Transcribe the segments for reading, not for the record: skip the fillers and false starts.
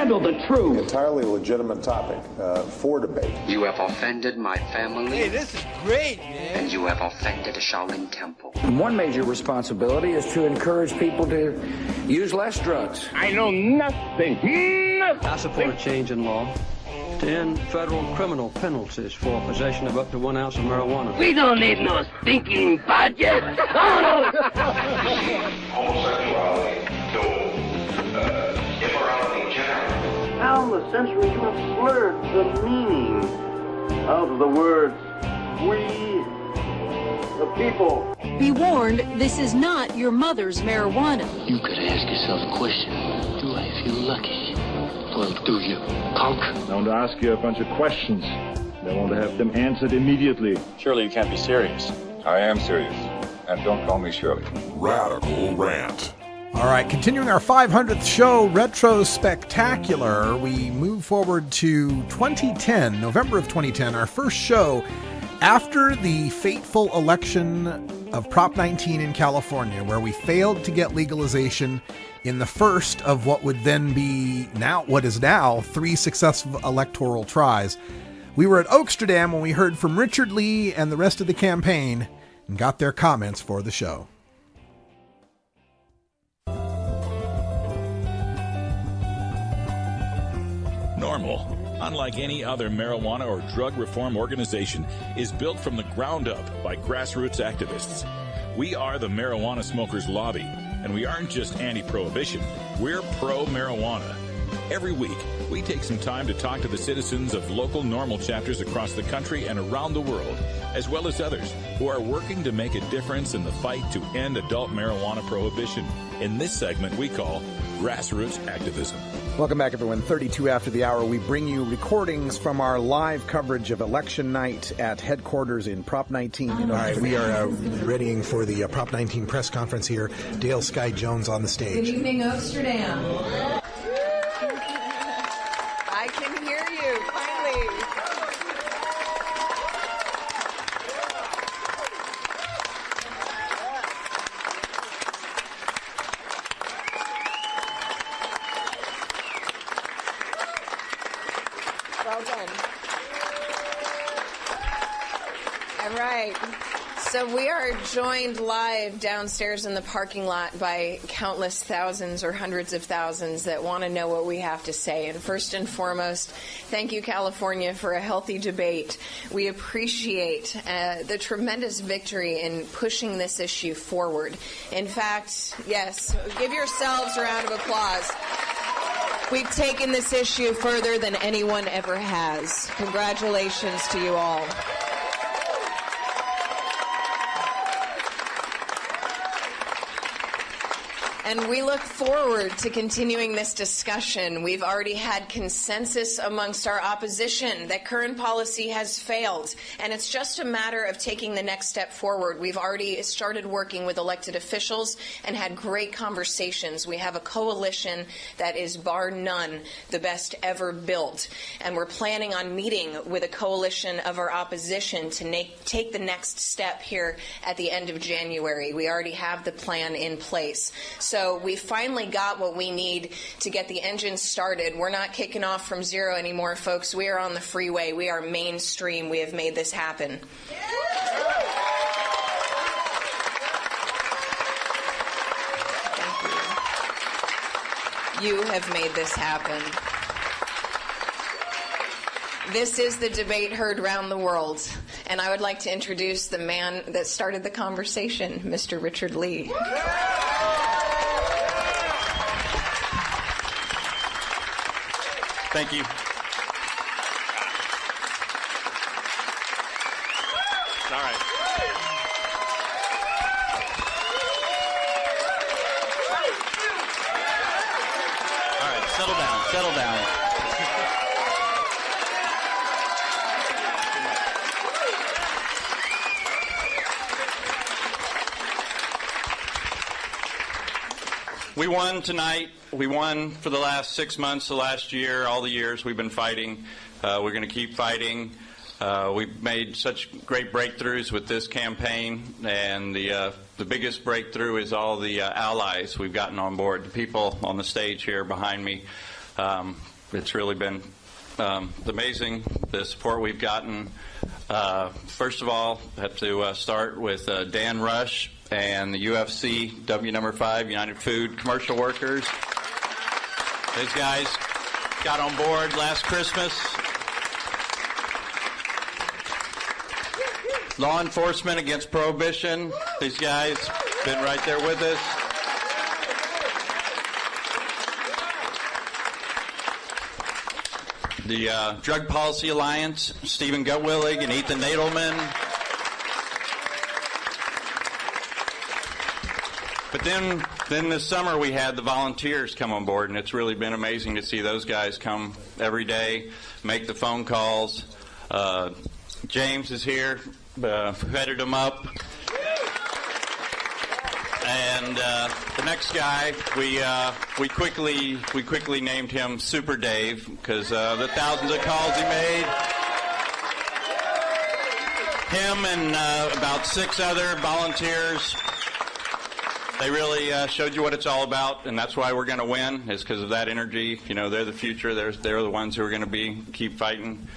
handle the truth. Entirely legitimate topic for debate. You have offended my family. Hey, this is great, man. And you have offended a Shaolin temple. One major responsibility is to encourage people to use less drugs. I know nothing. I support a change in law to end federal criminal penalties for possession of up to 1 ounce of marijuana. We don't need no stinking budget. Oh, no. Homosexuality, immorality general. How in the century you have slurred the meaning of the words we, the people. Be warned, this is not your mother's marijuana. You could ask yourself a question. Do I feel lucky? Well, do you, punk? I want to ask you a bunch of questions. I want to have them answered immediately. Surely you can't be serious. I am serious. And don't call me Shirley. Radical Rant. All right, continuing our 500th show, Retro-Spectacular, we move forward to 2010, November of 2010, our first show after the fateful election of Prop 19 in California, where we failed to get legalization in the first of what would then be what is now 3 successful electoral tries. We were at Oaksterdam when we heard from Richard Lee and the rest of the campaign and got their comments for the show. Normal, unlike any other marijuana or drug reform organization, is built from the ground up by grassroots activists. We are the Marijuana Smokers Lobby, and we aren't just anti-prohibition, we're pro-marijuana. Every week, we take some time to talk to the citizens of local NORML chapters across the country and around the world, as well as others who are working to make a difference in the fight to end adult marijuana prohibition. In this segment, we call Grassroots Activism. Welcome back, everyone. 32 after the hour, we bring you recordings from our live coverage of election night at headquarters in Prop 19. All right, we are readying for the Prop 19 press conference here. Dale Sky Jones on the stage. Good evening, Oaksterdam. I can hear you, finally. Well done. All right. So we are joined live downstairs in the parking lot by countless thousands or hundreds of thousands that want to know what we have to say. And first and foremost, thank you, California, for a healthy debate. We appreciate the tremendous victory in pushing this issue forward. In fact, yes, give yourselves a round of applause. We've taken this issue further than anyone ever has. Congratulations to you all. And we look forward to continuing this discussion. We've already had consensus amongst our opposition that current policy has failed, and it's just a matter of taking the next step forward. We've already started working with elected officials and had great conversations. We have a coalition that is, bar none, the best ever built, and we're planning on meeting with a coalition of our opposition to take the next step here at the end of January. We already have the plan in place. So we finally got what we need to get the engine started. We're not kicking off from zero anymore, folks. We are on the freeway. We are mainstream. We have made this happen. Thank you. You have made this happen. This is the debate heard around the world. And I would like to introduce the man that started the conversation, Mr. Richard Lee. Thank you. All right. All right, settle down, settle down. We won tonight. We won for the last 6 months, the last year, all the years we've been fighting. We're going to keep fighting. We've made such great breakthroughs with this campaign, and the biggest breakthrough is all the allies we've gotten on board. The people on the stage here behind me, It's really been amazing, the support we've gotten. First of all, I have to start with Dan Rush and the UFC W5 United Food commercial workers. These guys got on board last Christmas. Law enforcement against prohibition. These guys been right there with us. The Drug Policy Alliance, Stephen Gutwillig and Ethan Nadelman. But then this summer we had the volunteers come on board, and it's really been amazing to see those guys come every day, make the phone calls. James is here, headed them up. And the next guy, we quickly named him Super Dave because the thousands of calls he made. Him and about 6 other volunteers. They really showed you what it's all about, and that's why we're going to win. Is because of that energy. You know, they're the future. They're the ones who are going to keep fighting.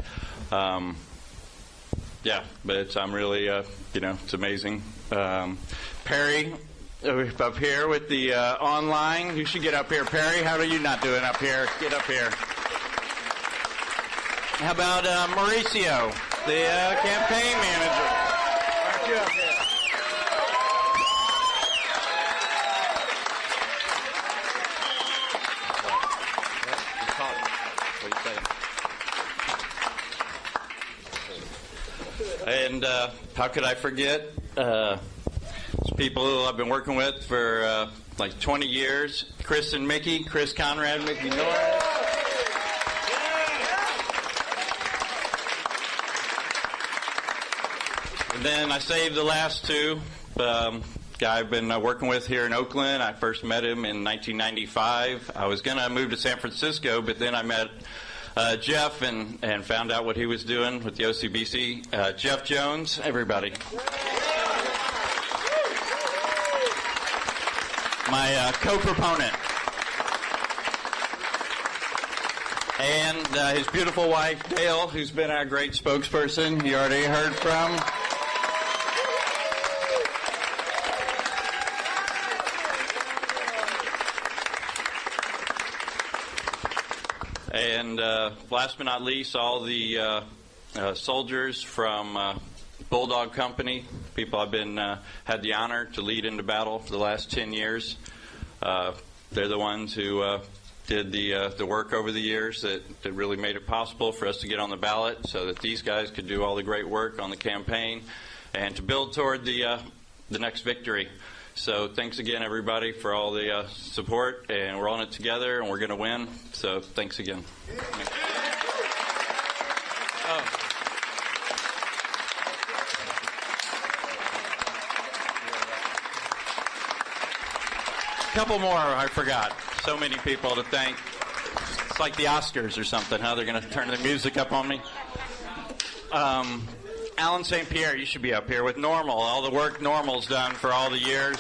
Yeah, but I'm really, it's amazing. Perry. Up here with the online. You should get up here, Perry. How are you not doing up here? Get up here. How about Mauricio, the campaign manager? Aren't you up here? And how could I forget? People who I've been working with for like 20 years. Chris and Mickey. Chris Conrad, Mickey Norris. And then I saved the last two. Guy I've been working with here in Oakland. I first met him in 1995. I was going to move to San Francisco, but then I met Jeff and found out what he was doing with the OCBC. Jeff Jones, everybody. My co-proponent. And his beautiful wife, Dale, who's been our great spokesperson you already heard from. And last but not least, all the soldiers from Bulldog Company, people I've been had the honor to lead into battle for the last 10 years. They're the ones who did the work over the years that really made it possible for us to get on the ballot so that these guys could do all the great work on the campaign and to build toward the next victory. So thanks again, everybody, for all the support, and we're on it together, and we're going to win. So thanks again. Couple more I forgot. So many people to thank. It's like the Oscars or something, huh? They're going to turn the music up on me. Alan St. Pierre, you should be up here with Normal. All the work Normal's done for all the years.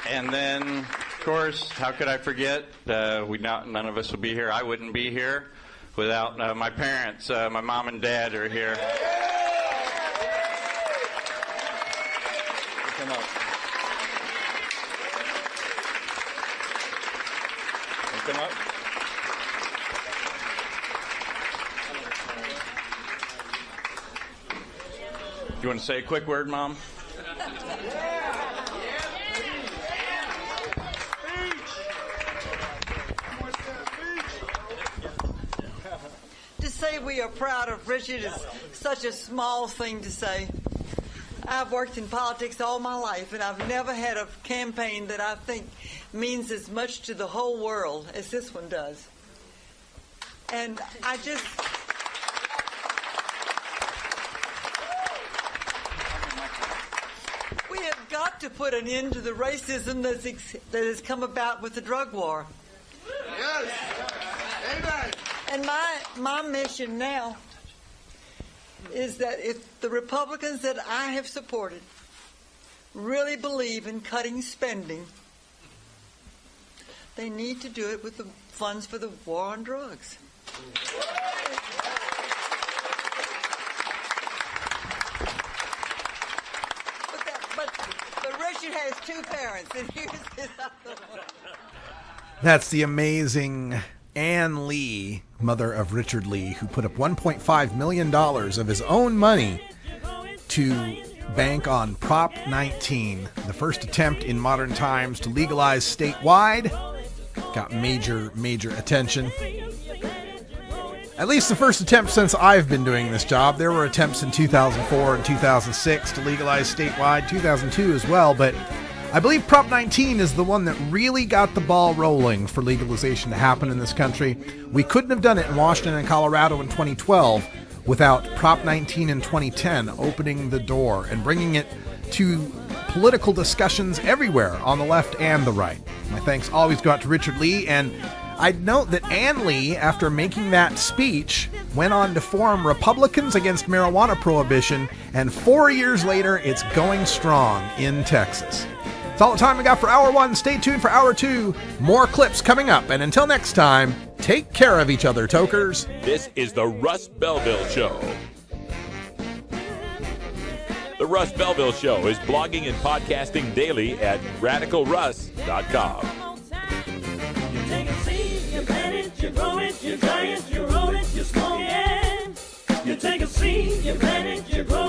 And then, of course, how could I forget? None of us would be here. I wouldn't be here without my parents. My mom and dad are here. Come up. Come up. You want to say a quick word, Mom? To say we are proud of Richard is such a small thing to say. I've worked in politics all my life, and I've never had a campaign that I think means as much to the whole world as this one does. And I just... We have got to put an end to the racism that has come about with the drug war. Yes. Amen. And my mission now is that if the Republicans that I have supported really believe in cutting spending, they need to do it with the funds for the war on drugs. But Richard has two parents, and here's his other one. That's the amazing Ann Lee, mother of Richard Lee, who put up $1.5 million of his own money to bank on Prop 19, the first attempt in modern times to legalize statewide. Got major attention. At least the first attempt since I've been doing this job. There were attempts in 2004 and 2006 to legalize statewide, 2002 as well, but I believe Prop 19 is the one that really got the ball rolling for legalization to happen in this country. We couldn't have done it in Washington and Colorado in 2012 without Prop 19 in 2010 opening the door and bringing it to political discussions everywhere on the left and the right. My thanks always go out to Richard Lee, and I'd note that Ann Lee, after making that speech, went on to form Republicans Against Marijuana Prohibition, and 4 years later, it's going strong in Texas. That's all the time we got for Hour 1. Stay tuned for Hour 2. More clips coming up, and until next time, take care of each other, tokers. This is the Russ Belville Show. The Russ Belville Show is blogging and podcasting daily at RadicalRuss.com. You plant it, you grow it, you dry it, you roll it, you smoke it. You take a seed, you plant it, you grow it.